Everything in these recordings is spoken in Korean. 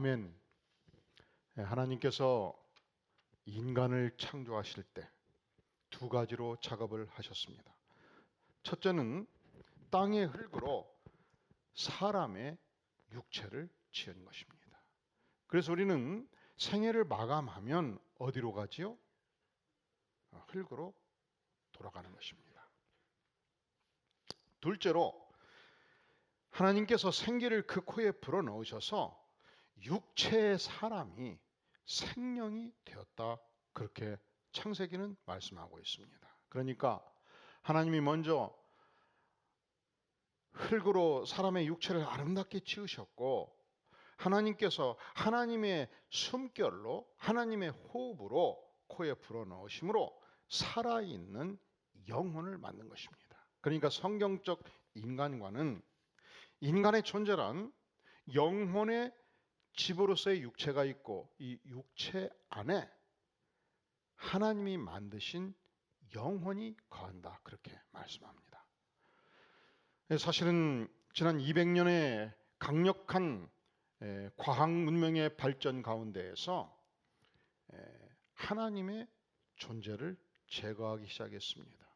아멘. 하나님께서 인간을 창조하실 때 두 가지로 작업을 하셨습니다. 첫째는 땅의 흙으로 사람의 육체를 지은 것입니다. 그래서 우리는 생애를 마감하면 어디로 가지요? 흙으로 돌아가는 것입니다. 둘째로 하나님께서 생기를 그 코에 불어넣으셔서 육체의 사람이 생명이 되었다. 그렇게 창세기는 말씀하고 있습니다. 그러니까 하나님이 먼저 흙으로 사람의 육체를 아름답게 지으셨고, 하나님께서 하나님의 숨결로 하나님의 호흡으로 코에 불어넣으심으로 살아있는 영혼을 만든 것입니다. 그러니까 성경적 인간과는 인간의 존재란 영혼의 집으로서의 육체가 있고, 이 육체 안에 하나님이 만드신 영혼이 거한다. 그렇게 말씀합니다. 사실은 지난 200년의 강력한 과학 문명의 발전 가운데에서 하나님의 존재를 제거하기 시작했습니다.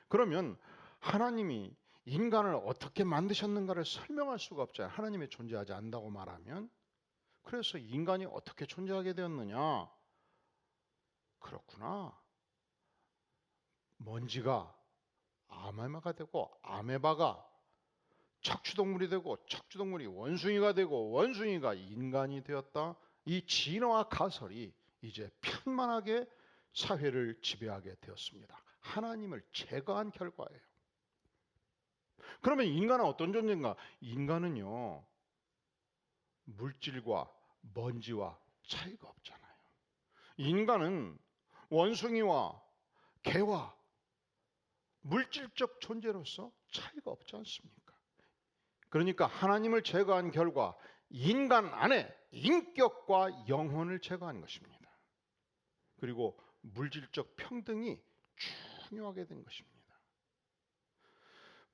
그러면 하나님이 인간을 어떻게 만드셨는가를 설명할 수가 없잖아요. 하나님이 존재하지 않는다고 말하면. 그래서 인간이 어떻게 존재하게 되었느냐? 그렇구나. 먼지가 아메바가 되고, 아메바가 척추동물이 되고, 척추동물이 원숭이가 되고, 원숭이가 인간이 되었다. 이 진화와 가설이 이제 편만하게 사회를 지배하게 되었습니다. 하나님을 제거한 결과예요. 그러면 인간은 어떤 존재인가? 인간은요, 물질과 먼지와 차이가 없잖아요. 인간은 원숭이와 개와 물질적 존재로서 차이가 없지 않습니까? 그러니까 하나님을 제거한 결과 인간 안에 인격과 영혼을 제거한 것입니다. 그리고 물질적 평등이 중요하게 된 것입니다.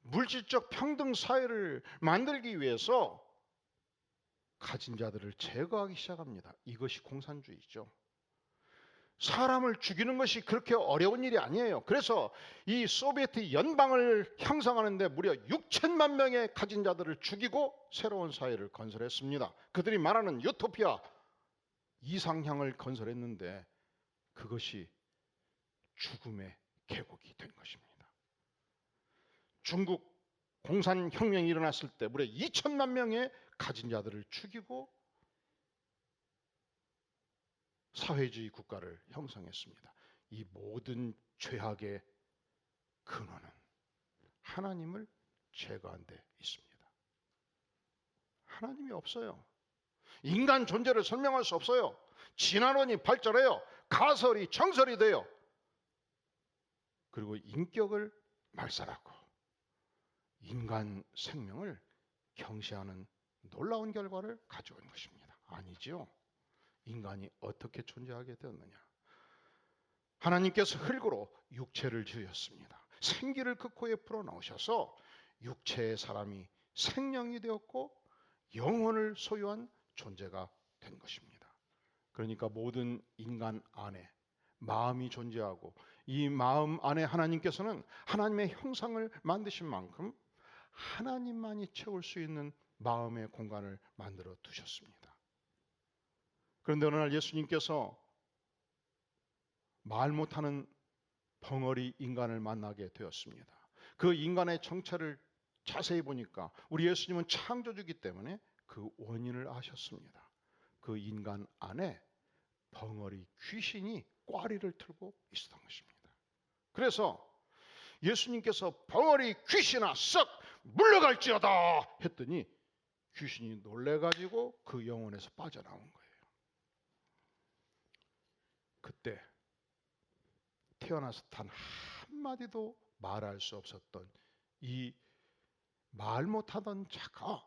물질적 평등 사회를 만들기 위해서 가진 자들을 제거하기 시작합니다. 이것이 공산주의죠. 사람을 죽이는 것이 그렇게 어려운 일이 아니에요. 그래서 이 소비에트 연방을 형성하는데 무려 6천만 명의 가진 자들을 죽이고 새로운 사회를 건설했습니다. 그들이 말하는 유토피아 이상향을 건설했는데 그것이 죽음의 계곡이 된 것입니다. 중국 공산혁명이 일어났을 때 무려 2천만 명의 가진 자들을 죽이고 사회주의 국가를 형성했습니다. 이 모든 죄악의 근원은 하나님을 제거한 데 있습니다. 하나님이 없어요. 인간 존재를 설명할 수 없어요. 진화론이 발전해요. 가설이 정설이 돼요. 그리고 인격을 말살하고 인간 생명을 경시하는 놀라운 결과를 가져온 것입니다. 아니지요. 인간이 어떻게 존재하게 되었느냐? 하나님께서 흙으로 육체를 지으셨습니다. 생기를 그 코에 불어넣으셔서 육체의 사람이 생명이 되었고 영혼을 소유한 존재가 된 것입니다. 그러니까 모든 인간 안에 마음이 존재하고 이 마음 안에 하나님께서는 하나님의 형상을 만드신 만큼 하나님만이 채울 수 있는 마음의 공간을 만들어 두셨습니다. 그런데 어느 날 예수님께서 말 못하는 벙어리 인간을 만나게 되었습니다. 그 인간의 정체를 자세히 보니까 우리 예수님은 창조주이기 때문에 그 원인을 아셨습니다. 그 인간 안에 벙어리 귀신이 꽈리를 틀고 있었던 것입니다. 그래서 예수님께서 벙어리 귀신아 썩 물러갈지어다 했더니 귀신이 놀래가지고 그 영혼에서 빠져나온 거예요. 그때 태어나서 단 한마디도 말할 수 없었던 이 말 못하던 자가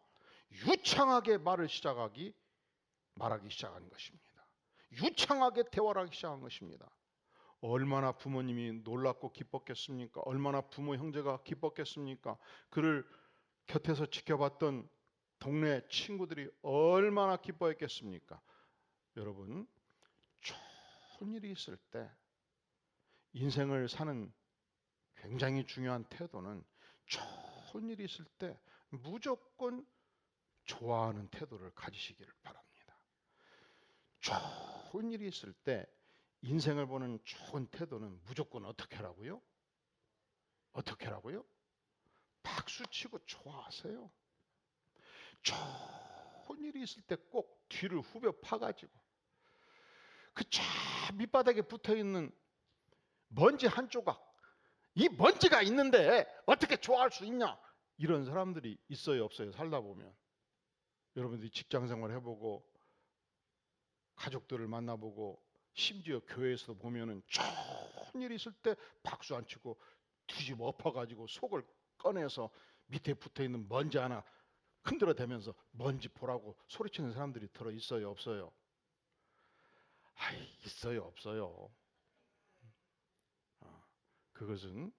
유창하게 말하기 시작한 것입니다. 유창하게 대화를 하기 시작한 것입니다. 얼마나 부모님이 놀랍고 기뻤겠습니까? 얼마나 부모 형제가 기뻤겠습니까? 그를 곁에서 지켜봤던 동네 친구들이 얼마나 기뻐했겠습니까? 여러분, 좋은 일이 있을 때 인생을 사는 굉장히 중요한 태도는 좋은 일이 있을 때 무조건 좋아하는 태도를 가지시기를 바랍니다. 좋은 일이 있을 때 인생을 보는 좋은 태도는 무조건 어떻게 하라고요? 어떻게 하라고요? 박수치고 좋아하세요. 좋은 일이 있을 때 꼭 뒤를 후벼 파가지고 그 저 밑바닥에 붙어있는 먼지 한 조각, 이 먼지가 있는데 어떻게 좋아할 수 있냐, 이런 사람들이 있어요 없어요? 살다 보면 여러분들이 직장생활 해보고 가족들을 만나보고 심지어 교회에서도 보면은 좋은 일이 있을 때 박수 안 치고 뒤집어 엎어가지고 속을 꺼내서 밑에 붙어있는 먼지 하나 흔들어 대면서 먼지 보라고 소리치는 사람들이 들어 있어요 없어요? 있어요 없어요? 그것은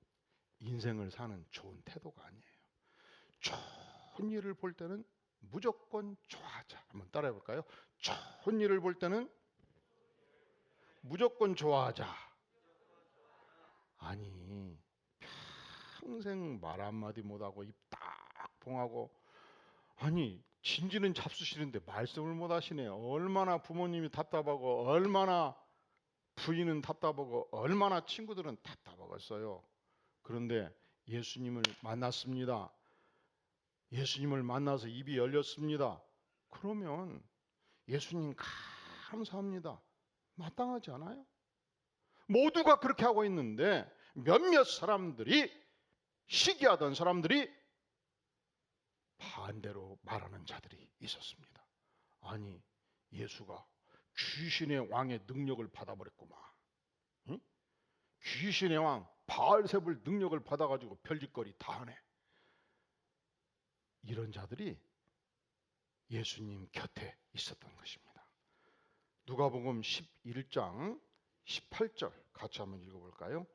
인생을 사는 좋은 태도가 아니에요. 좋은 일을 볼 때는 무조건 좋아하자. 한번 따라해 볼까요? 좋은 일을 볼 때는 무조건 좋아하자. 아니, 평생 말 한마디 못하고 입 딱 봉하고, 아니 진지는 잡수시는데 말씀을 못 하시네요. 얼마나 부모님이 답답하고, 얼마나 부인은 답답하고, 얼마나 친구들은 답답하겠어요. 그런데 예수님을 만났습니다. 예수님을 만나서 입이 열렸습니다. 그러면 예수님 감사합니다. 마땅하지 않아요? 모두가 그렇게 하고 있는데 몇몇 사람들이, 시기하던 사람들이 반대로 말하는 자들이 있었습니다. 아니, 예수가 귀신의 왕의 능력을 받아버렸구만. 응? 귀신의 왕 바알세불 능력을 받아가지고 별짓거리 다 하네. 이런 자들이 예수님 곁에 있었던 것입니다. 누가복음 11장 18절 같이 한번 읽어볼까요?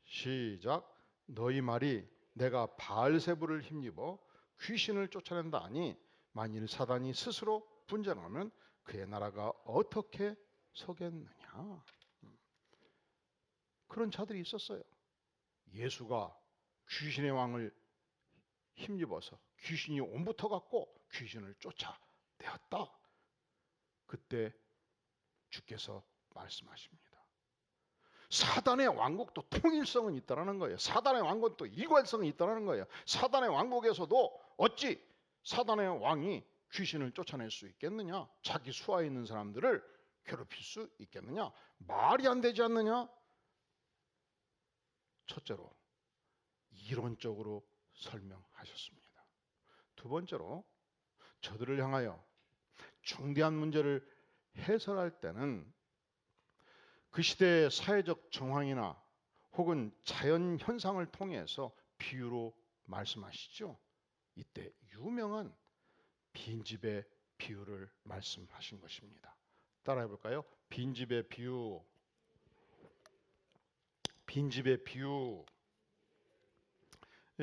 시작. 너희 말이 내가 바알세불을 힘입어 귀신을 쫓아낸다 하니 만일 사단이 스스로 분쟁하면 그의 나라가 어떻게 서겠느냐. 그런 자들이 있었어요. 예수가 귀신의 왕을 힘입어서 귀신이 옴붙어 갖고 귀신을 쫓아내었다. 그때 주께서 말씀하십니다. 사단의 왕국도 통일성은 있다는 거예요. 사단의 왕국도 일관성이 있다는 거예요. 사단의 왕국에서도 어찌 사단의 왕이 귀신을 쫓아낼 수 있겠느냐? 자기 수하에 있는 사람들을 괴롭힐 수 있겠느냐? 말이 안 되지 않느냐? 첫째로 이론적으로 설명하셨습니다. 두 번째로 저들을 향하여 중대한 문제를 해설할 때는 그 시대의 사회적 정황이나 혹은 자연 현상을 통해서 비유로 말씀하시죠. 이때 유명한 빈집의 비유를 말씀하신 것입니다. 따라해 볼까요? 빈집의 비유. 빈집의 비유.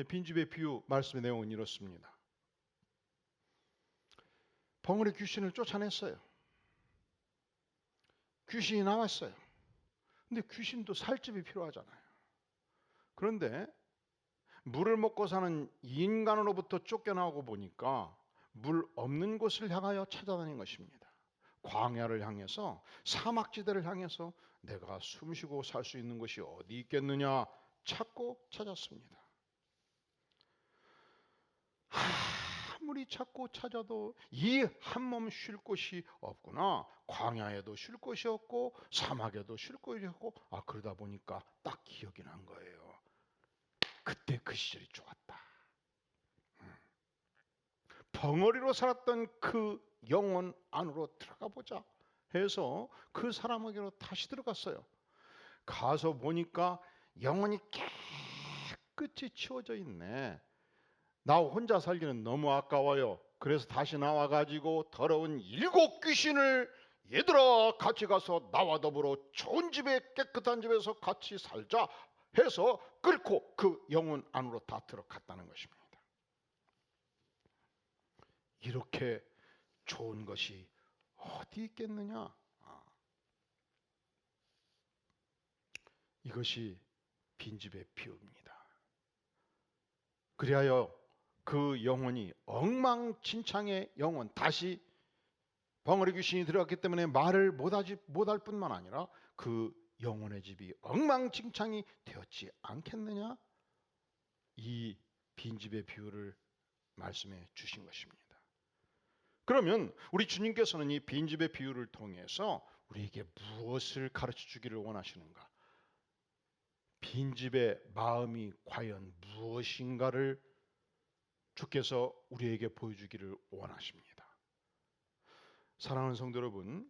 빈집의 비유 말씀의 내용은 이렇습니다. 벙어리 귀신을 쫓아냈어요. 귀신이 나왔어요. 근데 귀신도 살 집이 필요하잖아요. 그런데 물을 먹고 사는 인간으로부터 쫓겨나오고 보니까 물 없는 곳을 향하여 찾아다닌 것입니다. 광야를 향해서, 사막지대를 향해서 내가 숨쉬고 살 수 있는 곳이 어디 있겠느냐 찾고 찾았습니다. 아무리 찾고 찾아도 이 한 몸 쉴 곳이 없구나. 광야에도 쉴 곳이 없고 사막에도 쉴 곳이 없고, 그러다 보니까 딱 기억이 난 거예요. 그때 그 시절이 좋았다. 벙어리로 살았던 그 영혼 안으로 들어가 보자 해서 그 사람에게로 다시 들어갔어요. 가서 보니까 영혼이 깨끗이 치워져 있네. 나 혼자 살기는 너무 아까워요. 그래서 다시 나와가지고 더러운 7 귀신을, 얘들아 같이 가서 나와 더불어 좋은 집에, 깨끗한 집에서 같이 살자 해서 끌고 그 영혼 안으로 다 들어갔다는 것입니다. 이렇게 좋은 것이 어디 있겠느냐? 이것이 빈집의 비유입니다. 그리하여 그 영혼이 엉망진창의 영혼, 다시 벙어리 귀신이 들어갔기 때문에 말을 못할 뿐만 아니라 그 영혼의 집이 엉망진창이 되었지 않겠느냐? 이 빈집의 비유를 말씀해 주신 것입니다. 그러면 우리 주님께서는 이 빈집의 비유를 통해서 우리에게 무엇을 가르쳐 주기를 원하시는가? 빈집의 마음이 과연 무엇인가를 주께서 우리에게 보여주기를 원하십니다. 사랑하는 성도 여러분,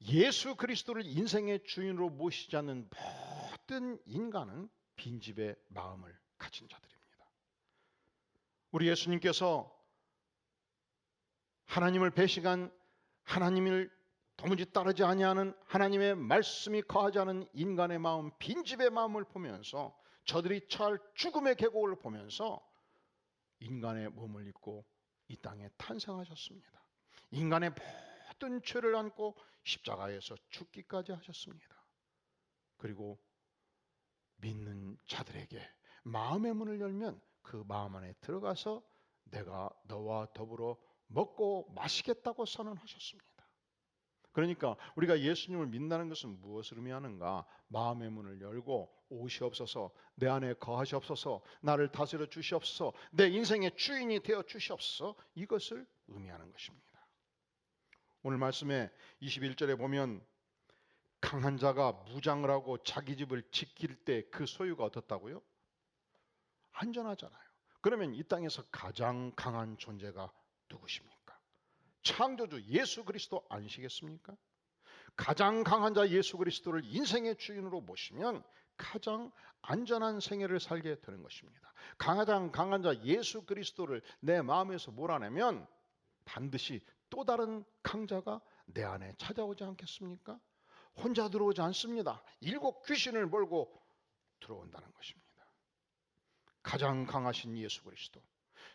예수 그리스도를 인생의 주인으로 모시지 않는 모든 인간은 빈집의 마음을 가진 자들입니다. 우리 예수님께서 하나님을 배신한, 하나님을 도무지 따르지 아니하는, 하나님의 말씀이 거하지 않은 인간의 마음, 빈집의 마음을 보면서, 저들이 처할 죽음의 계곡을 보면서 인간의 몸을 입고 이 땅에 탄생하셨습니다. 인간의 모든 죄를 안고 십자가에서 죽기까지 하셨습니다. 그리고 믿는 자들에게 마음의 문을 열면 그 마음 안에 들어가서 내가 너와 더불어 먹고 마시겠다고 선언하셨습니다. 그러니까 우리가 예수님을 믿는다는 것은 무엇을 의미하는가? 마음의 문을 열고 오시옵소서, 내 안에 거하시옵소서, 나를 다스려 주시옵소서, 내 인생의 주인이 되어 주시옵소서, 이것을 의미하는 것입니다. 오늘 말씀에 21절에 보면 강한 자가 무장을 하고 자기 집을 지킬 때 그 소유가 어떻다고요? 안전하잖아요. 그러면 이 땅에서 가장 강한 존재가 누구십니까? 창조주 예수 그리스도 아니시겠습니까? 가장 강한 자 예수 그리스도를 인생의 주인으로 모시면 가장 안전한 생애를 살게 되는 것입니다. 가장 강한 자 예수 그리스도를 내 마음에서 몰아내면 반드시 또 다른 강자가 내 안에 찾아오지 않겠습니까? 혼자 들어오지 않습니다. 7 귀신을 몰고 들어온다는 것입니다. 가장 강하신 예수 그리스도,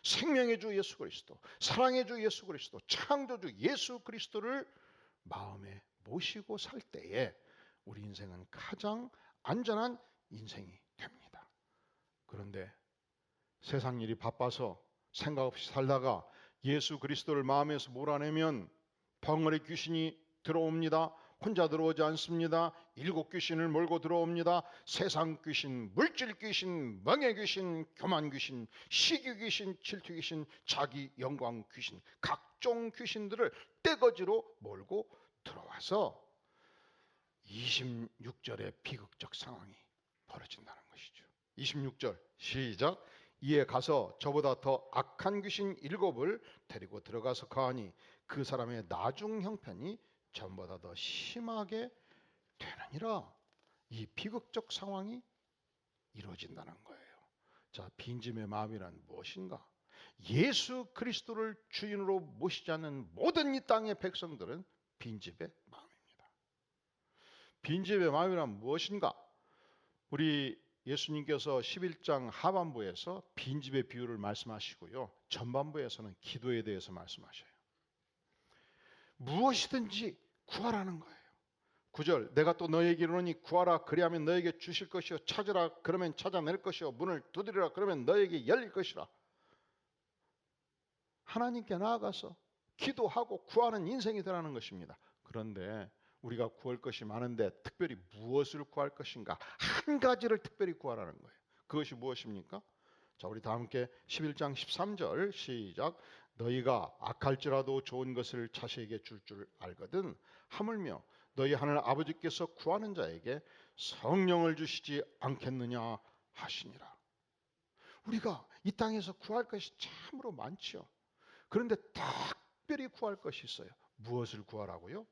생명의 주 예수 그리스도, 사랑의 주 예수 그리스도, 창조주 예수 그리스도를 마음에 모시고 살 때에 우리 인생은 가장 안전한 인생이 됩니다. 그런데 세상 일이 바빠서 생각 없이 살다가 예수 그리스도를 마음에서 몰아내면 벙어리 귀신이 들어옵니다. 혼자 들어오지 않습니다. 7 귀신을 몰고 들어옵니다. 세상 귀신, 물질 귀신, 멍해 귀신, 교만 귀신, 시기 귀신, 질투 귀신, 자기 영광 귀신, 각종 귀신들을 떼거지로 몰고 들어와서 26절의 비극적 상황이 벌어진다는 것이죠. 26절 시작. 이에 가서 저보다 더 악한 귀신 7을 데리고 들어가서 거하니 그 사람의 나중 형편이 전보다 더 심하게 되느니라. 이 비극적 상황이 이루어진다는 거예요. 자, 빈집의 마음이란 무엇인가? 예수 그리스도를 주인으로 모시지 않는 모든 이 땅의 백성들은 빈집의 마음입니다. 빈집의 마음이란 무엇인가? 우리 예수님께서 11장 하반부에서 빈집의 비유를 말씀하시고요, 전반부에서는 기도에 대해서 말씀하셔요. 무엇이든지 구하라는 거예요. 9절 내가 또 너에게 이르노니 구하라 그리하면 너에게 주실 것이요 찾으라 그러면 찾아낼 것이요 문을 두드리라 그러면 너에게 열릴 것이라. 하나님께 나아가서 기도하고 구하는 인생이 되라는 것입니다. 그런데 우리가 구할 것이 많은데 특별히 무엇을 구할 것인가? 한 가지를 특별히 구하라는 거예요. 그것이 무엇입니까? 자, 우리 다 함께 11장 13절 시작. 너희가 악할지라도 좋은 것을 자식에게 줄 알거든 하물며 너희 하늘 아버지께서 구하는 자에게 성령을 주시지 않겠느냐 하시니라. 우리가 이 땅에서 구할 것이 참으로 많지요. 그런데 특별히 구할 것이 있어요. 무엇을 구하라고요?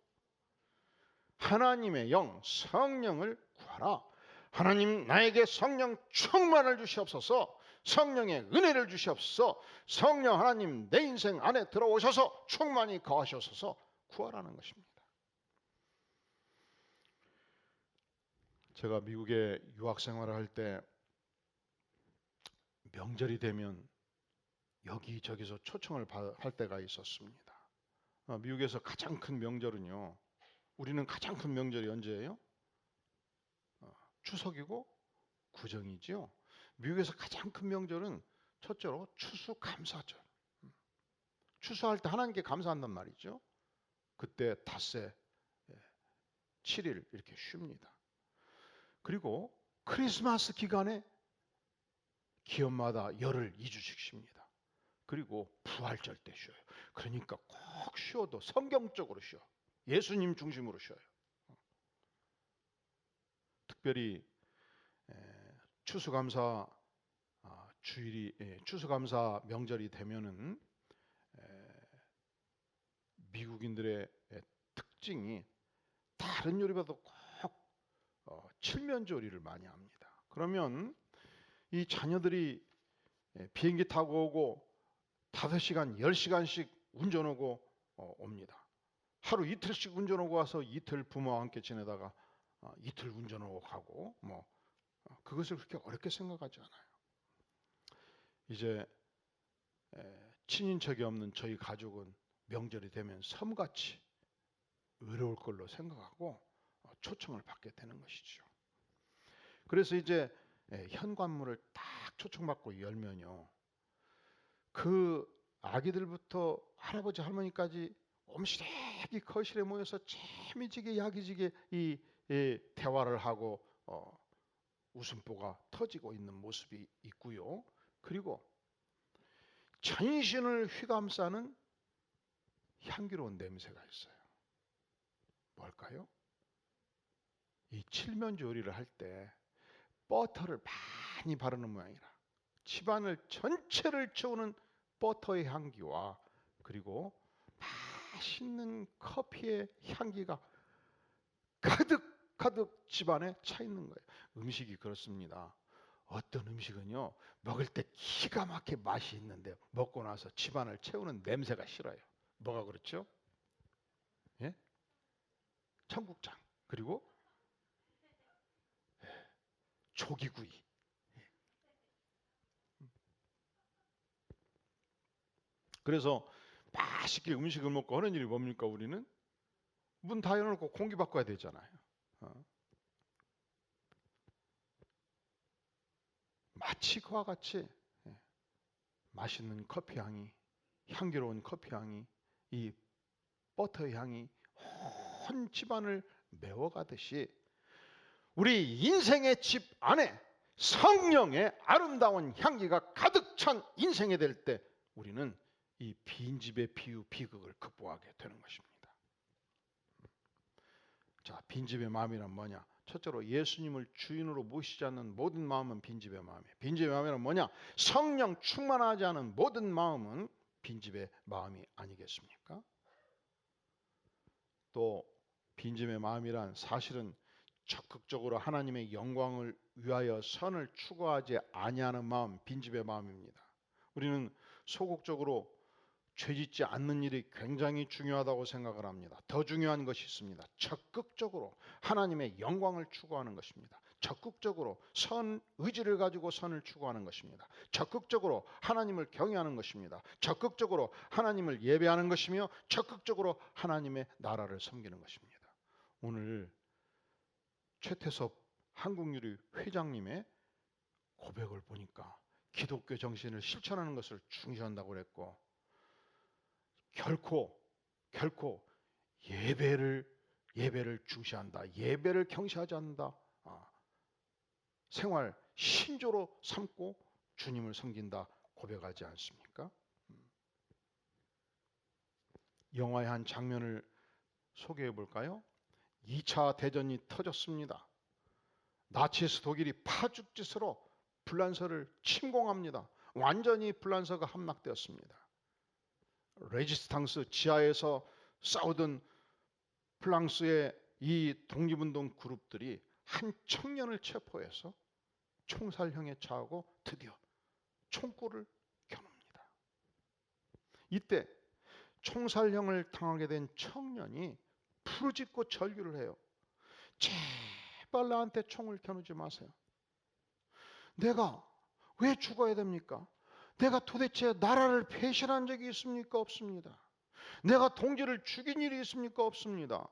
하나님의 영, 성령을 구하라. 하나님 나에게 성령 충만을 주시옵소서. 성령의 은혜를 주시옵소서. 성령 하나님 내 인생 안에 들어오셔서 충만히 거하셔서 구하라는 것입니다. 제가 미국에 유학 생활을 할 때 명절이 되면 여기저기서 초청을 할 때가 있었습니다. 미국에서 가장 큰 명절은요. 우리는 가장 큰 명절이 언제예요? 추석이고 구정이지요. 미국에서 가장 큰 명절은 첫째로 추수감사절. 추수할 때 하나님께 감사한단 말이죠. 그때 닷새 7일 이렇게 쉽니다. 그리고 크리스마스 기간에 기업마다 열흘 2주씩 쉽니다. 그리고 부활절 때 쉬어요. 그러니까 꼭 쉬어도 성경적으로 쉬어. 예수님 중심으로 쉬어요. 특별히 추수감사 주일이 추수감사 명절이 되면은 미국인들의 특징이 다른 요리보다 꼭 칠면조 요리를 많이 합니다. 그러면 이 자녀들이 비행기 타고 오고 5시간, 10시간씩 운전하고 옵니다. 하루 이틀씩 운전하고 와서 이틀 부모와 함께 지내다가 이틀 운전하고 가고 그것을 그렇게 어렵게 생각하지 않아요. 이제 친인척이 없는 저희 가족은 명절이 되면 섬같이 외로울 걸로 생각하고 초청을 받게 되는 것이죠. 그래서 이제 현관문을 딱 초청받고 열면요. 그 아기들부터 할아버지 할머니까지 엄시래기 거실에 모여서 재미지게 야기지게 이 대화를 하고 웃음보가 터지고 있는 모습이 있고요. 그리고 전신을 휘감싸는 향기로운 냄새가 있어요. 뭘까요? 이 칠면조 요리를 할 때 버터를 많이 바르는 모양이라 집안을 전체를 채우는 버터의 향기와 그리고 맛있는 커피의 향기가 가득 집안에 차 있는 거예요. 음식이 그렇습니다. 어떤 음식은요 먹을 때 기가 막히게 맛이 있는데 먹고 나서 집안을 채우는 냄새가 싫어요. 뭐가 그렇죠? 예? 청국장 그리고 조기구이. 그래서 맛있게 음식을 먹고 하는 일이 뭡니까? 우리는 문 다 열어놓고 공기 바꿔야 되잖아요. 마치 그와 같이 맛있는 커피 향이, 향기로운 커피 향이, 이 버터의 향이 온 집안을 메워가듯이 우리 인생의 집 안에 성령의 아름다운 향기가 가득 찬 인생이 될 때 우리는 이 빈집의 비극을 극복하게 되는 것입니다. 자, 빈집의 마음이란 뭐냐? 첫째로 예수님을 주인으로 모시지 않는 모든 마음은 빈집의 마음이에요. 빈집의 마음이란 뭐냐? 성령 충만하지 않은 모든 마음은 빈집의 마음이 아니겠습니까? 또 빈집의 마음이란 사실은 적극적으로 하나님의 영광을 위하여 선을 추구하지 아니하는 마음, 빈집의 마음입니다. 우리는 소극적으로 죄짓지 않는 일이 굉장히 중요하다고 생각을 합니다. 더 중요한 것이 있습니다. 적극적으로 하나님의 영광을 추구하는 것입니다. 적극적으로 선 의지를 가지고 선을 추구하는 것입니다. 적극적으로 하나님을 경외하는 것입니다. 적극적으로 하나님을 예배하는 것이며 적극적으로 하나님의 나라를 섬기는 것입니다. 오늘 최태섭 한국유리 회장님의 고백을 보니까 기독교 정신을 실천하는 것을 중시한다고 그랬고 결코 예배를 중시한다. 예배를 경시하지 않는다. 생활 신조로 삼고 주님을 섬긴다 고백하지 않습니까? 영화의 한 장면을 소개해 볼까요? 2차 대전이 터졌습니다. 나치스 독일이 파죽짓으로 불란서를 침공합니다. 완전히 불란서가 함락되었습니다. 레지스탕스 지하에서 싸우던 프랑스의 이 독립운동 그룹들이 한 청년을 체포해서 총살형에 처하고 드디어 총구를 겨눕니다. 이때 총살형을 당하게 된 청년이 부르짖고 절규를 해요. 제발 나한테 총을 겨누지 마세요. 내가 왜 죽어야 됩니까? 내가 도대체 나라를 배신한 적이 있습니까? 없습니다. 내가 동지를 죽인 일이 있습니까? 없습니다.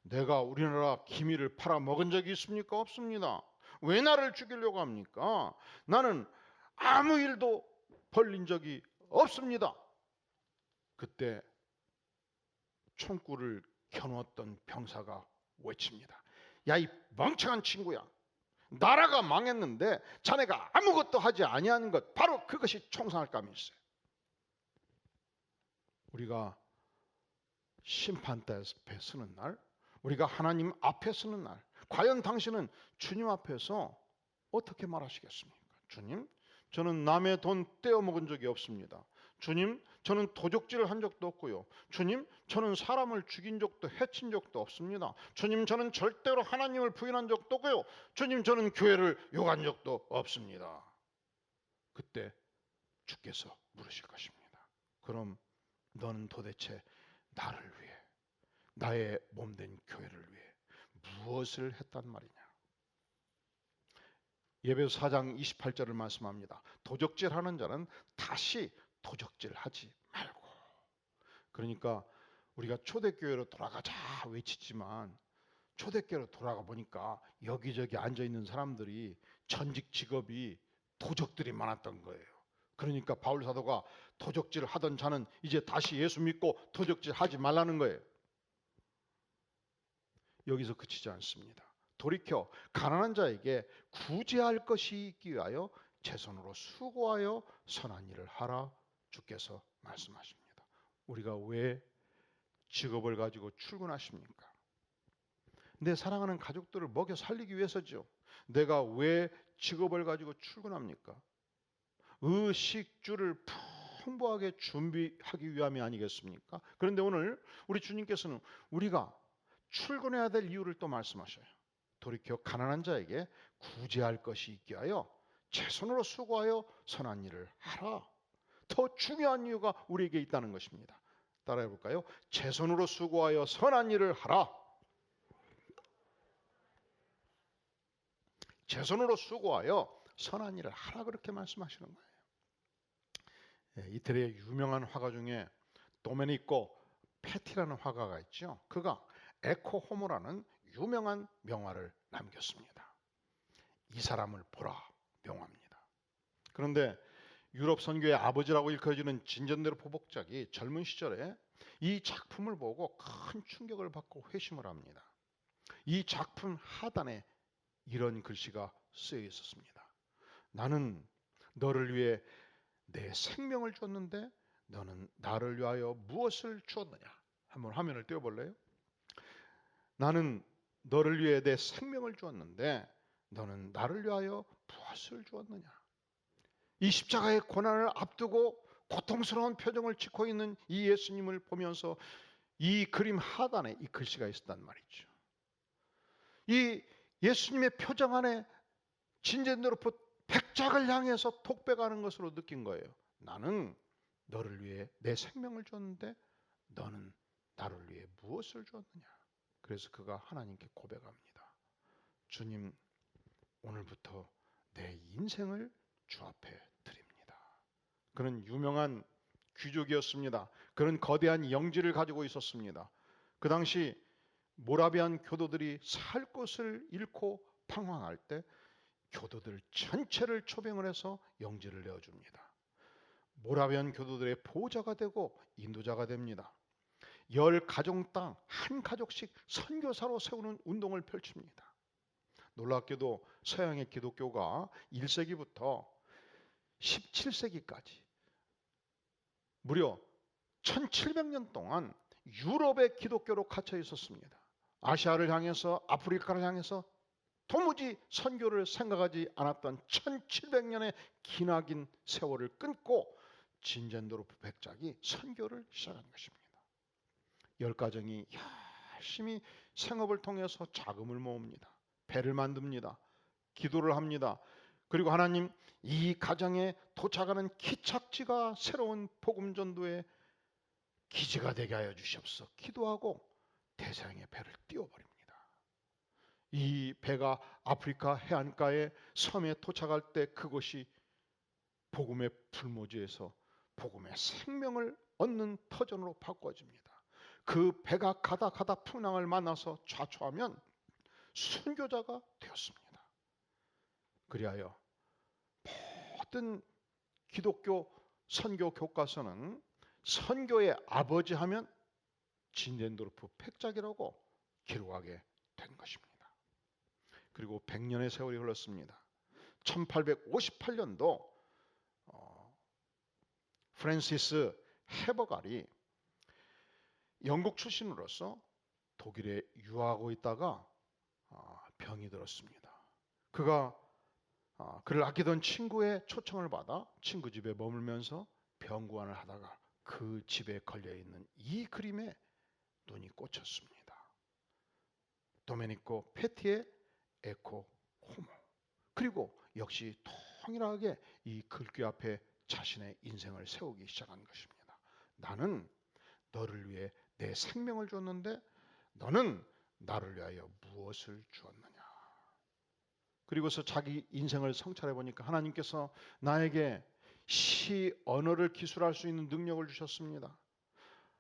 내가 우리나라 기밀을 팔아먹은 적이 있습니까? 없습니다. 왜 나를 죽이려고 합니까? 나는 아무 일도 벌린 적이 없습니다. 그때 총구를 겨누었던 병사가 외칩니다. 야, 이 멍청한 친구야. 나라가 망했는데 자네가 아무것도 하지 아니하는 것, 바로 그것이 총살감일세. 우리가 심판대 앞에 서는 날, 우리가 하나님 앞에 서는 날, 과연 당신은 주님 앞에서 어떻게 말하시겠습니까? 주님, 저는 남의 돈 떼어먹은 적이 없습니다. 주님, 저는 도적질을 한 적도 없고요. 주님, 저는 사람을 죽인 적도 해친 적도 없습니다. 주님, 저는 절대로 하나님을 부인한 적도 없고요. 주님, 저는 교회를 욕한 적도 없습니다. 그때 주께서 물으실 것입니다. 그럼 너는 도대체 나를 위해, 나의 몸된 교회를 위해 무엇을 했단 말이냐? 예배소 4장 28절을 말씀합니다. 도적질하는 자는 다시 도적질하지 말고. 그러니까 우리가 초대교회로 돌아가자 외치지만 초대교회로 돌아가 보니까 여기저기 앉아있는 사람들이 전직 직업이 도적들이 많았던 거예요. 그러니까 바울 사도가 도적질 하던 자는 이제 다시 예수 믿고 도적질 하지 말라는 거예요. 여기서 그치지 않습니다. 돌이켜 가난한 자에게 구제할 것이 있기 위하여 제 손으로 수고하여 선한 일을 하라 주께서 말씀하십니다. 우리가 왜 직업을 가지고 출근하십니까? 내 사랑하는 가족들을 먹여 살리기 위해서죠. 내가 왜 직업을 가지고 출근합니까? 의식주를 풍부하게 준비하기 위함이 아니겠습니까? 그런데 오늘 우리 주님께서는 우리가 출근해야 될 이유를 또 말씀하셔요. 돌이켜 가난한 자에게 구제할 것이 있게 하여 제 손으로 수고하여 선한 일을 하라. 더 중요한 이유가 우리에게 있다는 것입니다. 따라해 볼까요? 제 손으로 수고하여 선한 일을 하라. 제 손으로 수고하여 선한 일을 하라, 그렇게 말씀하시는 거예요. 이태리의 유명한 화가 중에 도메니코 페티라는 화가가 있죠. 그가 에코 호모라는 유명한 명화를 남겼습니다. 이 사람을 보라 명화입니다. 그런데 유럽 선교의 아버지라고 일컬어지는 진전대로 포복작이 젊은 시절에 이 작품을 보고 큰 충격을 받고 회심을 합니다. 이 작품 하단에 이런 글씨가 쓰여 있었습니다. 나는 너를 위해 내 생명을 줬는데 너는 나를 위하여 무엇을 주었느냐? 한번 화면을 띄워볼래요? 나는 너를 위해 내 생명을 주었는데 너는 나를 위하여 무엇을 주었느냐? 이 십자가의 고난을 앞두고 고통스러운 표정을 짓고 있는 이 예수님을 보면서 이 그림 하단에 이 글씨가 있었단 말이죠. 이 예수님의 표정 안에 진전대로 백작을 향해서 독백하는 것으로 느낀 거예요. 나는 너를 위해 내 생명을 줬는데 너는 나를 위해 무엇을 줬느냐? 그래서 그가 하나님께 고백합니다. 주님, 오늘부터 내 인생을 주 앞에 드립니다. 그는 유명한 귀족이었습니다. 그는 거대한 영지를 가지고 있었습니다. 그 당시 모라비안 교도들이 살 곳을 잃고 방황할 때 교도들 전체를 초병을 해서 영지를 내어줍니다. 모라비안 교도들의 보호자가 되고 인도자가 됩니다. 10가정당 한 가족씩 선교사로 세우는 운동을 펼칩니다. 놀랍게도 서양의 기독교가 1세기부터 17세기까지 무려 1700년 동안 유럽의 기독교로 갇혀 있었습니다. 아시아를 향해서, 아프리카를 향해서 도무지 선교를 생각하지 않았던 1700년의 기나긴 세월을 끊고 진젠도르프 백작이 선교를 시작한 것입니다. 10가정이 열심히 생업을 통해서 자금을 모읍니다. 배를 만듭니다. 기도를 합니다. 그리고 하나님, 이 가정에 도착하는 기착지가 새로운 복음 전도의 기지가 되게 하여 주시옵소서 기도하고 대서양의 배를 띄워버립니다. 이 배가 아프리카 해안가의 섬에 도착할 때 그곳이 복음의 풀무지에서 복음의 생명을 얻는 터전으로 바꿔집니다. 그 배가 가다 풍랑을 만나서 좌초하면 순교자가 되었습니다. 그리하여 모든 기독교 선교 교과서는 선교의 아버지 하면 진덴도르프 팩작이라고 기록하게 된 것입니다. 그리고 100년의 세월이 흘렀습니다. 1858년도 프랜시스 헤버갈이 영국 출신으로서 독일에 유학하고 있다가 병이 들었습니다. 그가 그를 아끼던 친구의 초청을 받아 친구 집에 머물면서 병구안을 하다가 그 집에 걸려있는 이 그림에 눈이 꽂혔습니다. 도메니코 페티의 에코 호모. 그리고 역시 동일하게 이 글귀 앞에 자신의 인생을 세우기 시작한 것입니다. 나는 너를 위해 내 생명을 줬는데 너는 나를 위하여 무엇을 주었느냐. 그리고서 자기 인생을 성찰해 보니까 하나님께서 나에게 시 언어를 기술할 수 있는 능력을 주셨습니다.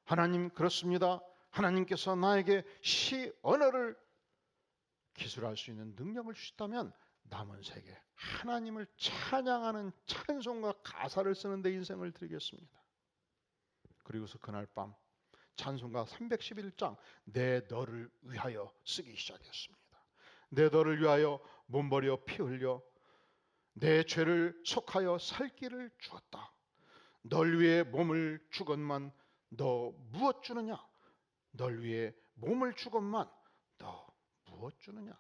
하나님, 그렇습니다. 하나님께서 나에게 시 언어를 기술할 수 있는 능력을 주셨다면 남은 세계 하나님을 찬양하는 찬송과 가사를 쓰는 데 인생을 드리겠습니다. 그리고서 그날 밤 찬송가 311장 내 너를 위하여 쓰기 시작했습니다. 내 너를 위하여 몸버려 피 흘려 내 죄를 속하여 살 길을 주었다. 널 위해 몸을 주건만 너 무엇 주느냐? 널 위해 몸을 주건만 너 무엇 주느냐?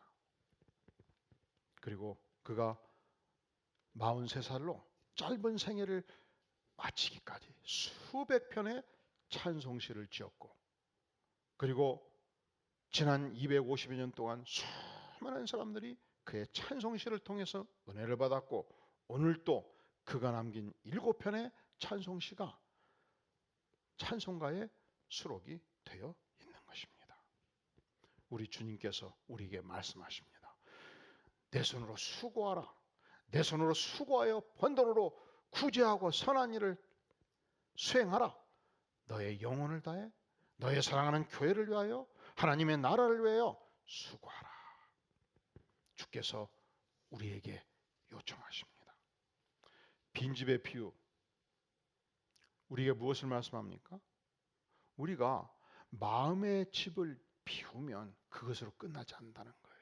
그리고 그가 43살로 짧은 생애를 마치기까지 수백 편의 찬송시를 지었고, 그리고 지난 250여 년 동안 수많은 사람들이 그의 찬송시를 통해서 은혜를 받았고, 오늘 또 그가 남긴 7편의 찬송시가 찬송가의 수록이 되어 있는 것입니다. 우리 주님께서 우리에게 말씀하십니다. 내 손으로 수고하라. 내 손으로 수고하여 번 돈으로 구제하고 선한 일을 수행하라. 너의 영혼을 다해 너의 사랑하는 교회를 위하여 하나님의 나라를 위하여 수고하라. 주께서 우리에게 요청하십니다. 빈집의 비유, 우리에게 무엇을 말씀합니까? 우리가 마음의 집을 비우면 그것으로 끝나지 않는다는 거예요.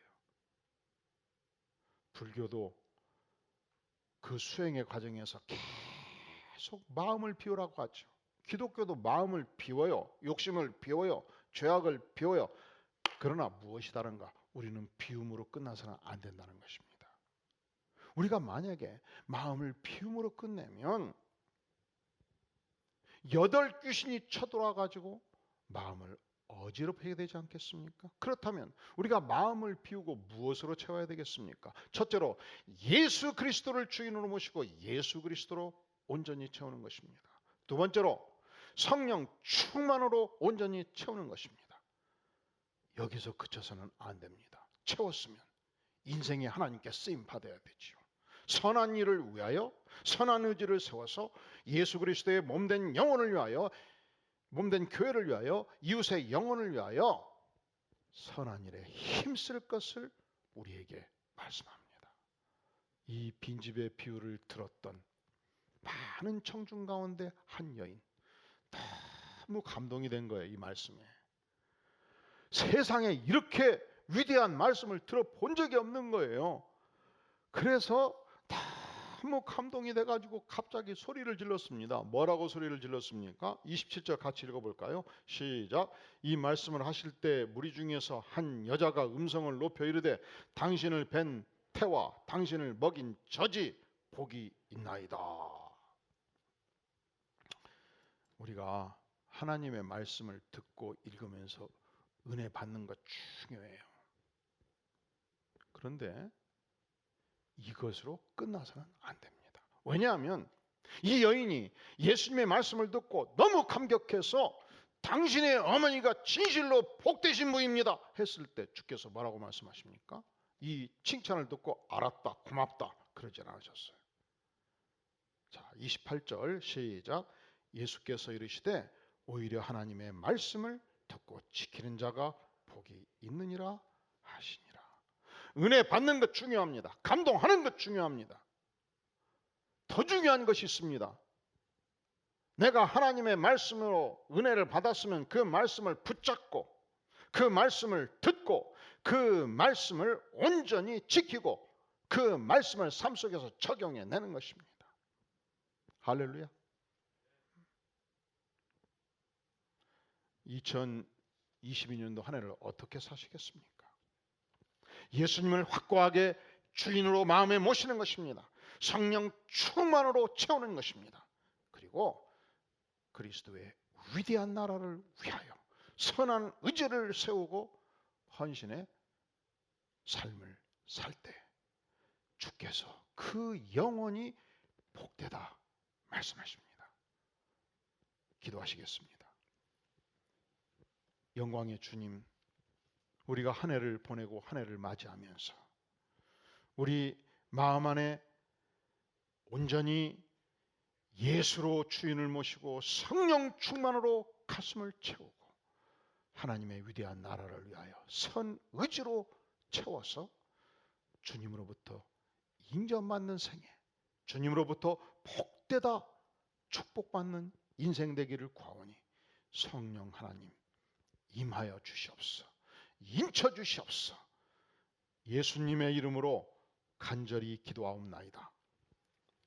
불교도 그 수행의 과정에서 계속 마음을 비우라고 하죠. 기독교도 마음을 비워요. 욕심을 비워요. 죄악을 비워요. 그러나 무엇이 다른가? 우리는 비움으로 끝나서는 안 된다는 것입니다. 우리가 만약에 마음을 비움으로 끝내면 8 귀신이 쳐들어와 가지고 마음을 어지럽히게 되지 않겠습니까? 그렇다면 우리가 마음을 비우고 무엇으로 채워야 되겠습니까? 첫째로 예수 그리스도를 주인으로 모시고 예수 그리스도로 온전히 채우는 것입니다. 두 번째로 성령 충만으로 온전히 채우는 것입니다. 여기서 그쳐서는 안 됩니다. 채웠으면 인생이 하나님께 쓰임 받아야 되지요. 선한 일을 위하여 선한 의지를 세워서 예수 그리스도의 몸된 영혼을 위하여, 몸된 교회를 위하여, 이웃의 영혼을 위하여 선한 일에 힘쓸 것을 우리에게 말씀합니다. 이 빈집의 비유를 들었던 많은 청중 가운데 한 여인, 너무 감동이 된 거예요. 이 말씀에. 세상에 이렇게 위대한 말씀을 들어본 적이 없는 거예요. 그래서 너무 감동이 돼가지고 갑자기 소리를 질렀습니다. 뭐라고 소리를 질렀습니까? 27절 같이 읽어볼까요? 시작. 이 말씀을 하실 때 무리 중에서 한 여자가 음성을 높여 이르되 당신을 뵌 태와 당신을 먹인 젖이 복이 있나이다. 우리가 하나님의 말씀을 듣고 읽으면서 은혜 받는 것 중요해요. 그런데 이것으로 끝나서는 안 됩니다. 왜냐하면 이 여인이 예수님의 말씀을 듣고 너무 감격해서 당신의 어머니가 진실로 복되신 분입니다 했을 때 주께서 뭐라고 말씀하십니까? 이 칭찬을 듣고 알았다, 고맙다 그러지 않으셨어요. 자, 28절 시작. 예수께서 이르시되 오히려 하나님의 말씀을 듣고 지키는 자가 복이 있느니라 하시니라. 은혜 받는 것 중요합니다. 감동하는 것 중요합니다. 더 중요한 것이 있습니다. 내가 하나님의 말씀으로 은혜를 받았으면 그 말씀을 붙잡고 그 말씀을 듣고 그 말씀을 온전히 지키고 그 말씀을 삶 속에서 적용해내는 것입니다. 할렐루야. 2022년도 한 해를 어떻게 사시겠습니까? 예수님을 확고하게 주인으로 마음에 모시는 것입니다. 성령 충만으로 채우는 것입니다. 그리고 그리스도의 위대한 나라를 위하여 선한 의지를 세우고 헌신의 삶을 살 때 주께서 그 영혼이 복되다 말씀하십니다. 기도하시겠습니다. 영광의 주님, 우리가 한 해를 보내고 한 해를 맞이하면서 우리 마음 안에 온전히 예수로 주인을 모시고 성령 충만으로 가슴을 채우고 하나님의 위대한 나라를 위하여 선 의지로 채워서 주님으로부터 인정받는 생애, 주님으로부터 복되다 축복받는 인생 되기를 구하오니 성령 하나님 임하여 주시옵소서. 인쳐 주시옵소서. 예수님의 이름으로 간절히 기도하옵나이다.